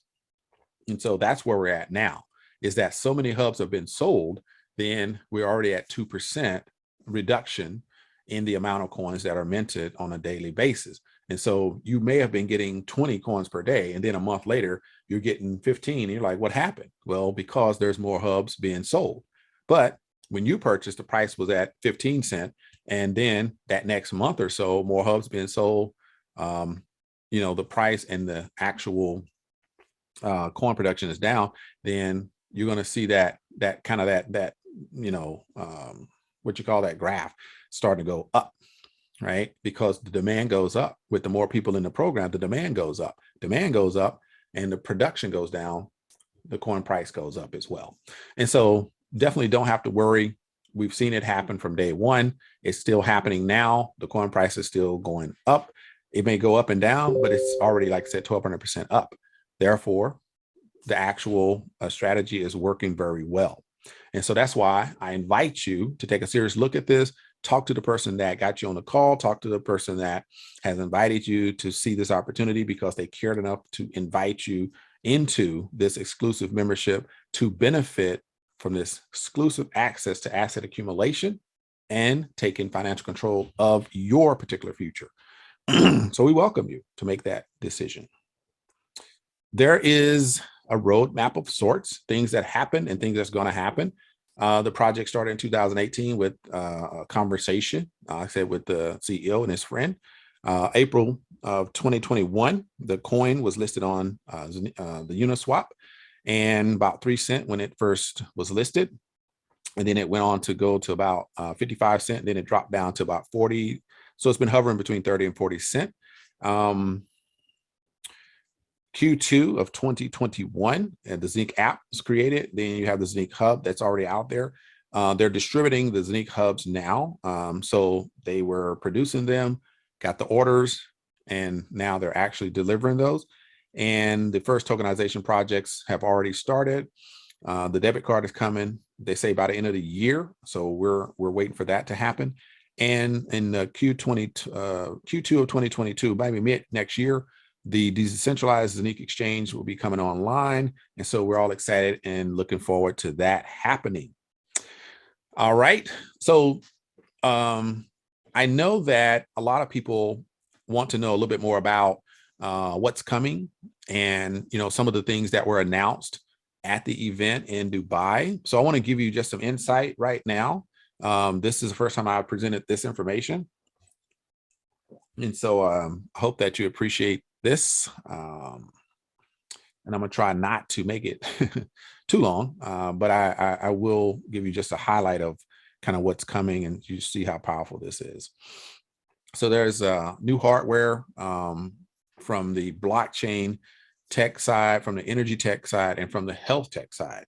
And so that's where we're at now, is that so many hubs have been sold, then we're already at 2% reduction in the amount of coins that are minted on a daily basis. And so you may have been getting 20 coins per day, and then a month later, you're getting 15. And you're like, what happened? Well, because there's more hubs being sold. But when you purchased, the price was at 15 cents. And then that next month or so, more hubs being sold, the price and the actual coin production is down, then you're going to see that kind of that what you call that graph starting to go up, right? Because the demand goes up. With the more people in the program, the demand goes up. Demand goes up and the production goes down. The coin price goes up as well. And so definitely don't have to worry. We've seen it happen from day one. It's still happening now. The coin price is still going up. It may go up and down, but it's already, like I said, 1,200% up. Therefore, the actual strategy is working very well. And so that's why I invite you to take a serious look at this. Talk to the person that got you on the call. Talk to the person that has invited you to see this opportunity because they cared enough to invite you into this exclusive membership to benefit from this exclusive access to asset accumulation and taking financial control of your particular future. So we welcome you to make that decision. There is a roadmap of sorts, things that happen and things that's going to happen. The project started in 2018 with a conversation, I said, with the CEO and his friend. April of 2021, the coin was listed on the Uniswap, and about 3 cents when it first was listed. And then it went on to go to about 55 cents. Then it dropped down to about 40. So it's been hovering between 30 and 40 cents. Q2 of 2021, and the Zeniq App was created. Then you have the Zeniq Hub that's already out there. They're distributing the Zeniq Hubs now. So they were producing them, got the orders, and now they're actually delivering those. And the first tokenization projects have already started. The debit card is coming, they say, by the end of the year. So we're waiting for that to happen. And in the Q2 of 2022, maybe mid next year, the decentralized Zeniq Exchange will be coming online. And so we're all excited and looking forward to that happening. All right. So I know that a lot of people want to know a little bit more about what's coming and, some of the things that were announced at the event in Dubai. So I want to give you just some insight right now This is the first time I presented this information. And so I hope that you appreciate this. And I'm going to try not to make it too long, but I will give you just a highlight of kind of what's coming, and you see how powerful this is. So there's new hardware from the blockchain tech side, from the energy tech side, and from the health tech side.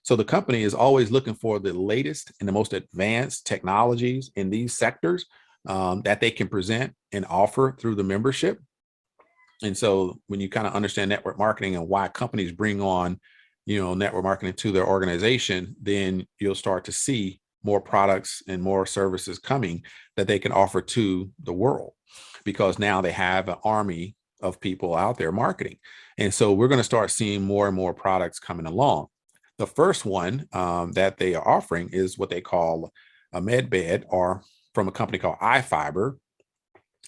So the company is always looking for the latest and the most advanced technologies in these sectors that they can present and offer through the membership. And so when you kind of understand network marketing and why companies bring on, network marketing to their organization, then you'll start to see more products and more services coming that they can offer to the world, because now they have an army of people out there marketing. And so we're going to start seeing more and more products coming along. The first one that they are offering is what they call a med bed, or from a company called iFiber.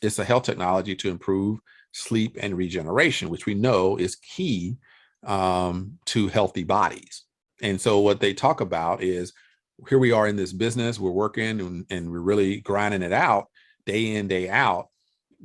It's a health technology to improve sleep and regeneration, which we know is key to healthy bodies. And so what they talk about is, here we are in this business, we're working and we're really grinding it out day in, day out.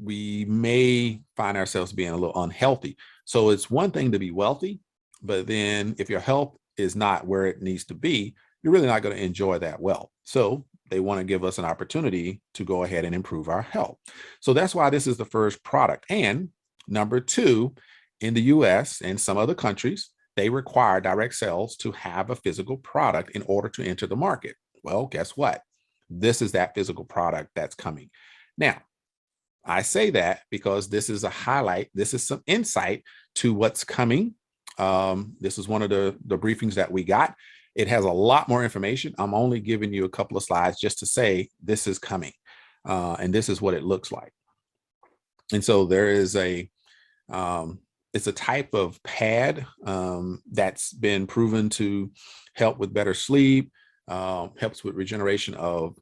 We may find ourselves being a little unhealthy. So it's one thing to be wealthy, but then if your health is not where it needs to be, you're really not going to enjoy that wealth. So they want to give us an opportunity to go ahead and improve our health. So that's why this is the first product. And number two, in the US and some other countries, they require direct sales to have a physical product in order to enter the market. Well, guess what? This is that physical product that's coming. Now, I say that because this is a highlight. This is some insight to what's coming. This is one of the briefings that we got. It has a lot more information. I'm only giving you a couple of slides just to say this is coming, and this is what it looks like. And so there is it's a type of pad that's been proven to help with better sleep, helps with regeneration of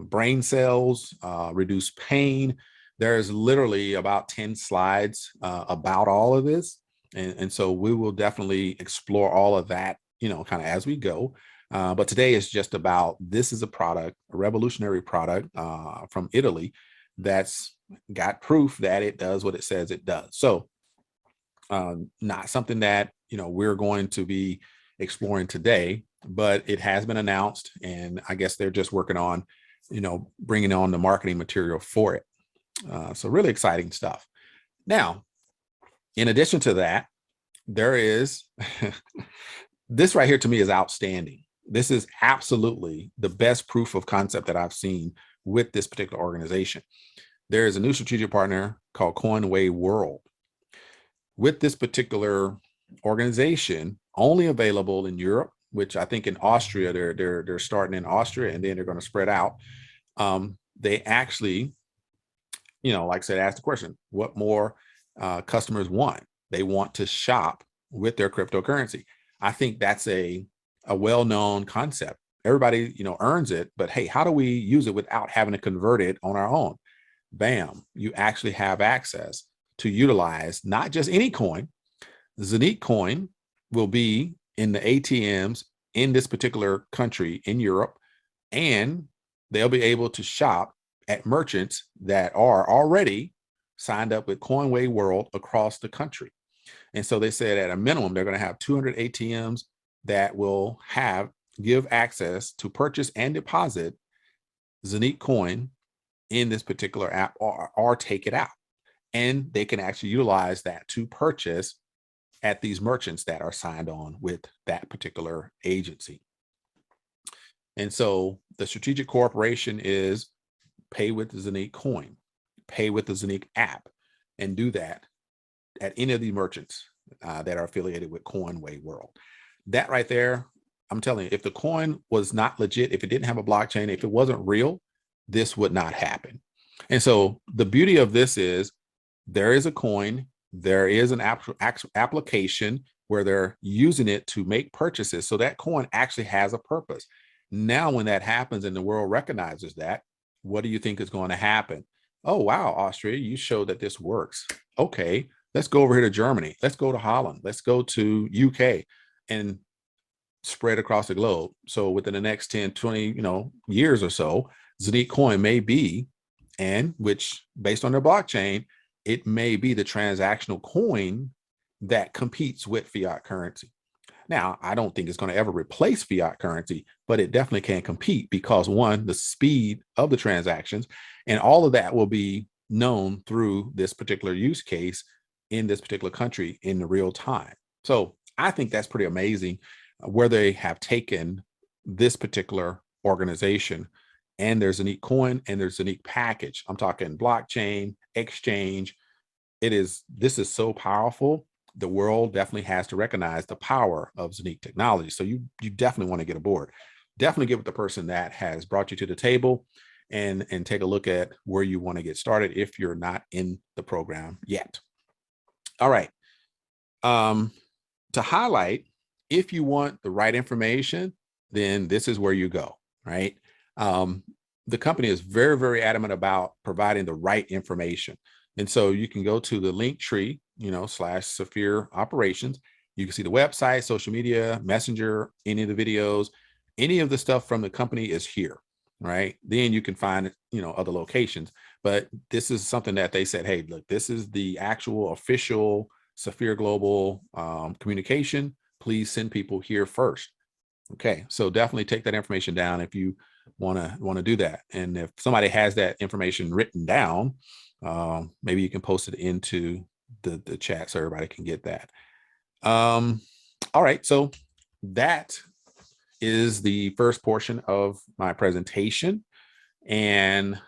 brain cells, reduce pain. There's literally about 10 slides about all of this. And so we will definitely explore all of that, kind of as we go. But today is just about, this is a product, a revolutionary product from Italy that's got proof that it does what it says it does. So not something that, we're going to be exploring today, but it has been announced. And I guess they're just working on, bringing on the marketing material for it. So really exciting stuff. Now, in addition to that, there is this right here, to me, is outstanding. This is absolutely the best proof of concept that I've seen with this particular organization. There is a new strategic partner called Coinway World. With this particular organization, only available in Europe, which I think in Austria, they're starting in Austria, and then they're going to spread out. They actually, like I said, ask the question, what more customers want? They want to shop with their cryptocurrency. I think that's a well-known concept. Everybody, earns it, but hey, how do we use it without having to convert it on our own? Bam, you actually have access to utilize not just any coin. Zeniq coin will be in the ATMs in this particular country in Europe, and they'll be able to shop at merchants that are already signed up with Coinway World across the country. And so they said at a minimum, they're going to have 200 ATMs that will give access to purchase and deposit Zeniq coin in this particular app, or take it out. And they can actually utilize that to purchase at these merchants that are signed on with that particular agency. And so the strategic cooperation is pay with the Zeniq coin, pay with the Zeniq app, and do that at any of the merchants that are affiliated with Coinway World. That right there, I'm telling you, if the coin was not legit, if it didn't have a blockchain, if it wasn't real, this would not happen. And so the beauty of this is, there is a coin, there is an application where they're using it to make purchases. So that coin actually has a purpose. Now, when that happens and the world recognizes that, what do you think is going to happen? Oh, wow, Austria, you showed that this works. Okay, let's go over here to Germany. Let's go to Holland. Let's go to UK. And spread across the globe. So within the next 10, 20, years or so, Zeniq coin may be, and which based on their blockchain, it may be the transactional coin that competes with fiat currency. Now, I don't think it's going to ever replace fiat currency, but it definitely can compete because one, the speed of the transactions and all of that will be known through this particular use case in this particular country in the real time. So I think that's pretty amazing where they have taken this particular organization and there's Zeniq coin and there's Zeniq package. I'm talking blockchain, exchange. This is so powerful. The world definitely has to recognize the power of Zeniq technology. So you definitely want to get aboard. Definitely get with the person that has brought you to the table and take a look at where you want to get started if you're not in the program yet. All right. To highlight, if you want the right information, then this is where you go, right? The company is very, very adamant about providing the right information. And so you can go to the link tree, / Safir operations. You can see the website, social media, messenger, any of the videos, any of the stuff from the company is here, right? Then you can find, other locations. But this is something that they said, hey, look, this is the actual official Safir Global communication. Please send people here first. Okay, so definitely take that information down if you want to do that. And if somebody has that information written down, maybe you can post it into the chat so everybody can get that. All right, so that is the first portion of my presentation. And